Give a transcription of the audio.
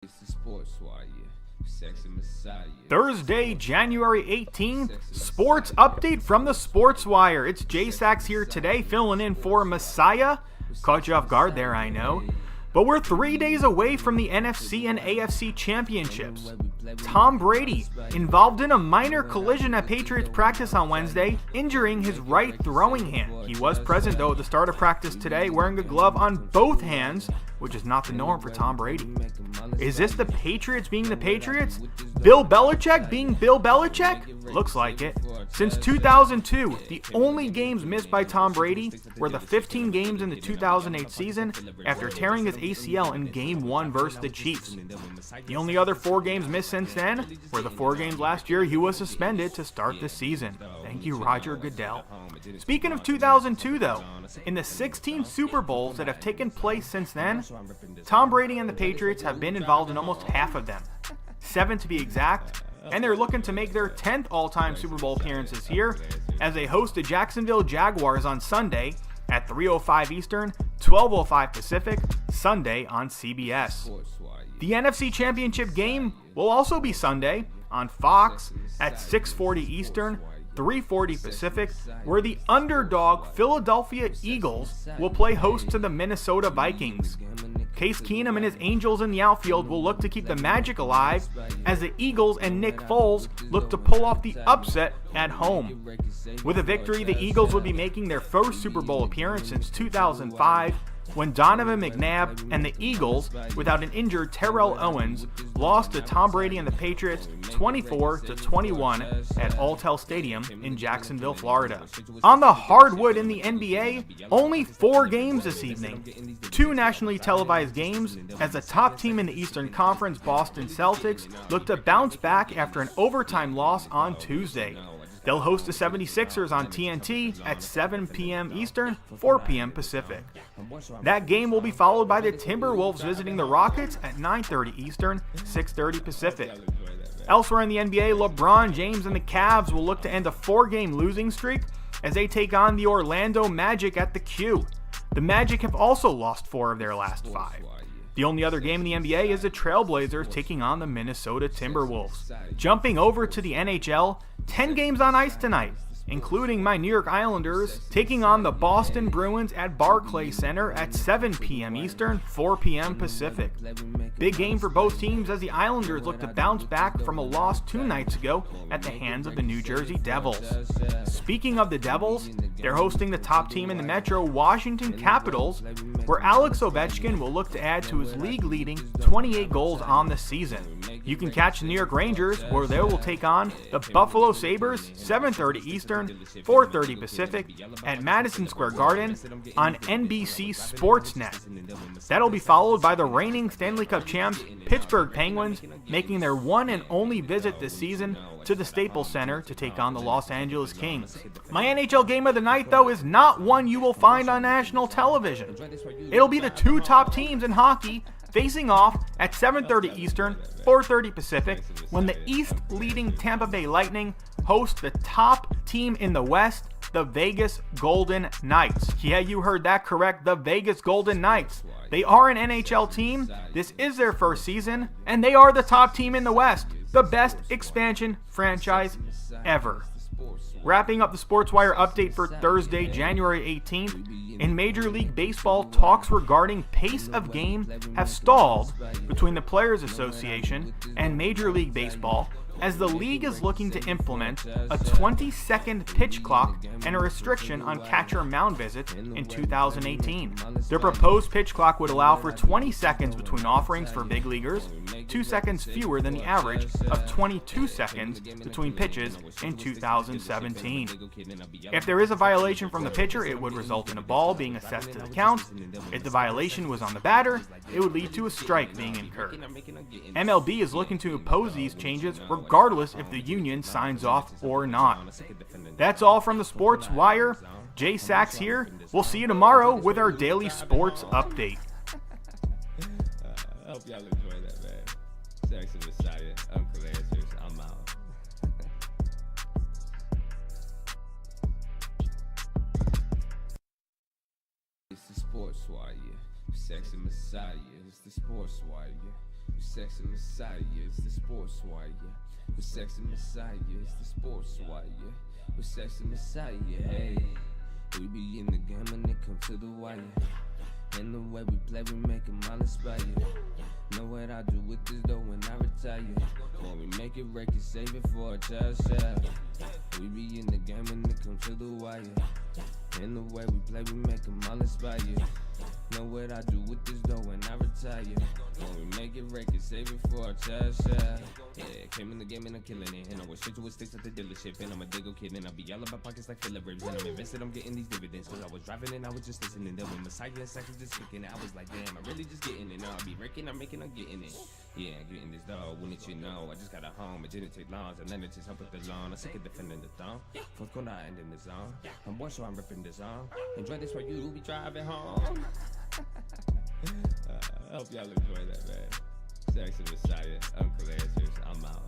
It's the Sportswire. Saks and Massieh. Thursday, January 18th, sports update from the Sportswire. It's Saks here today, filling in for Massieh. Caught you off guard there, I know. But we're 3 days away from the NFC and AFC championships. Tom Brady, involved in a minor collision at Patriots practice on Wednesday, injuring his right throwing hand. He was present, though, at the start of practice today, wearing a glove on both hands, which is not the norm for Tom Brady. Is this the Patriots being the Patriots? Bill Belichick being Bill Belichick? Looks like it. Since 2002, the only games missed by Tom Brady were the 15 games in the 2008 season after tearing his ACL in Game 1 versus the Chiefs. The only other 4 games missed since then were the 4 games last year he was suspended to start the season. Thank you, Roger Goodell. Speaking of 2002, though, in the 16 Super Bowls that have taken place since then, Tom Brady and the Patriots have been involved in almost half of them. 7 to be exact, and they're looking to make their 10th all-time Super Bowl appearance this year as they host the Jacksonville Jaguars on Sunday at 3:05 Eastern, 12:05 Pacific, Sunday on CBS. The NFC Championship game will also be Sunday on Fox at 6:40 Eastern, 3:40 Pacific, where the underdog Philadelphia Eagles will play host to the Minnesota Vikings. Case Keenum and his Angels in the outfield will look to keep the magic alive as the Eagles and Nick Foles look to pull off the upset at home. With a victory, the Eagles would be making their first Super Bowl appearance since 2005, when Donovan McNabb and the Eagles, without an injured Terrell Owens, lost to Tom Brady and the Patriots 24-21 at Alltel Stadium in Jacksonville, Florida. On the hardwood in the NBA, only 4 games this evening. 2 nationally televised games as the top team in the Eastern Conference, Boston Celtics, look to bounce back after an overtime loss on Tuesday. They'll host the 76ers on TNT at 7 p.m. Eastern, 4 p.m. Pacific. That game will be followed by the Timberwolves visiting the Rockets at 9:30 Eastern, 6:30 Pacific. Elsewhere in the NBA, LeBron James and the Cavs will look to end a 4-game losing streak as they take on the Orlando Magic at the Q. The Magic have also lost 4 of their last 5. The only other game in the NBA is the Trailblazers taking on the Minnesota Timberwolves. Jumping over to the NHL, 10 games on ice tonight, including my New York Islanders taking on the Boston Bruins at Barclays Center at 7 p.m. Eastern, 4 p.m. Pacific. Big game for both teams as the Islanders look to bounce back from a loss 2 nights ago at the hands of the New Jersey Devils. Speaking of the Devils, they're hosting the top team in the Metro, Washington Capitals, where Alex Ovechkin will look to add to his league-leading 28 goals on the season. You can catch the New York Rangers, where they will take on the Buffalo Sabres, 7:30 Eastern, 4:30 Pacific, at Madison Square Garden on NBC Sportsnet. That'll be followed by the reigning Stanley Cup champs, Pittsburgh Penguins, making their one and only visit this season to the Staples Center to take on the Los Angeles Kings. My NHL game of the night, though, is not one you will find on national television. It'll be the 2 top teams in hockey facing off at 7:30 Eastern, 4:30 Pacific, when the East-leading Tampa Bay Lightning host the top team in the West, the Vegas Golden Knights. Yeah, you heard that correct, the Vegas Golden Knights. They are an NHL team, this is their first season, and they are the top team in the West, the best expansion franchise ever. Wrapping up the Sportswire update for Thursday, January 18th, in Major League Baseball, talks regarding pace of game have stalled between the Players Association and Major League Baseball as the league is looking to implement a 20-second pitch clock and a restriction on catcher mound visits in 2018. The proposed pitch clock would allow for 20 seconds between offerings for big leaguers, 2 seconds fewer than the average of 22 seconds between pitches in 2017. If there is a violation from the pitcher, it would result in a ball being assessed to the count. If the violation was on the batter, it would lead to a strike being incurred. MLB is looking to impose these changes regardless if the union signs off or not. That's all from the Sports Wire. Saks here. We'll see you tomorrow with our daily sports update. I hope y'all enjoy that, man. Saks and Massieh, Uncle Answers, I'm out. It's the Sportswire. Saks and Massieh, it's the Sportswire. With Saks and Massieh, it's the Thesportswire. With Saks and Massieh, it's the Thesportswire. With Saks and Massieh, hey. We be in the game when it comes to the wire. And the way we play, we make them all inspire. Know what I do with this dough when I retire. When we make it, wreck it, save it for a child. We be in the game when it comes to the wire. And the way we play, we make them all inspire. Know what I do with this dough when I retire. When we make it, wreck it, save it for a child. Yeah, came in the game and I'm killing it. And I was straight to a sticks at the dealership. And I'm a diggle kid and I be all about pockets like Phillip Ribs. And I'm invested, I'm getting these dividends. Cause I was driving and I was just listening. Then when Massieh and Saks was just kicking it, I was like, damn, I'm really just getting it. Now I be wrecking, I'm making, I'm getting it. Yeah, I'm getting this dough, wouldn't you know? I just got a home, it didn't take long. And then it just helped with the loan. I'm sick of defending the throne. Fourth corner, I end in the zone. I'm one, so I'm ripping the zone. Enjoy this while you be driving home. I hope y'all enjoy that, man. Saks and Massieh, Uncle Answers, I'm out.